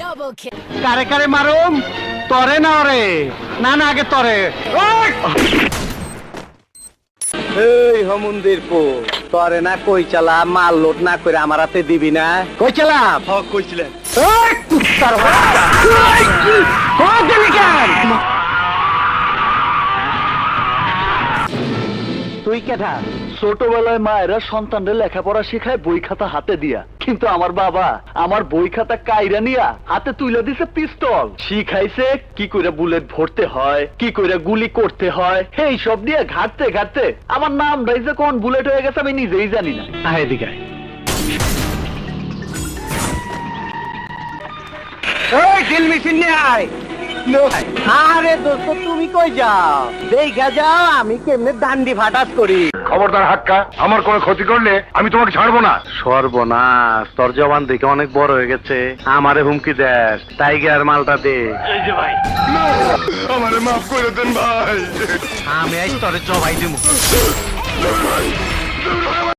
Double kill. কারে কারে মারুম তরে না রে না না আগে তরে এই হমুন্দির পো তরে না কই চালা মাল লোড না করে আমার হাতে দিবি না কই চালা হক কইছিলেন এই কুত্তার বাচ্চা এই কি কই দিবি কেন তুই কেটা ছোটবেলায় মায়েরা সন্তানদের লেখাপড়া শেখায় বই খাতা হাতে দিয়া, কিন্তু আমার বাবা আমার বই খাতা কাইরা নিয়া হাতে তুলে দিছে পিস্তল। শিখাইছে কি করে বুলেট ভরতে হয়, কি করে গুলি করতে হয়, এই সব দিয়ে ঘাটতে ঘাটতে আমার নামটাই যে কোন বুলেট হয়ে গেছে আমি নিজেই জানি না। আয় এদিকে আয়। এই ড্রিল মেশিন নিয়ে আয়। আরে দোস্ত তুমি কই যাও দেখা যাও আমি কেমনে দান্ডি ফাটাস করি। খবরদার হাক্কা, আমার কোনো ক্ষতি করলে আমি তোমাকে ছাড়বো না। সর্বনাশ তোর জবান দেখে অনেক বড় হয়ে গেছে, আমারে হুমকি দেস টাইগার মালটা দে। আমারে মাফ করে দেন ভাই। আমি আজ তোরে জবাই দিব।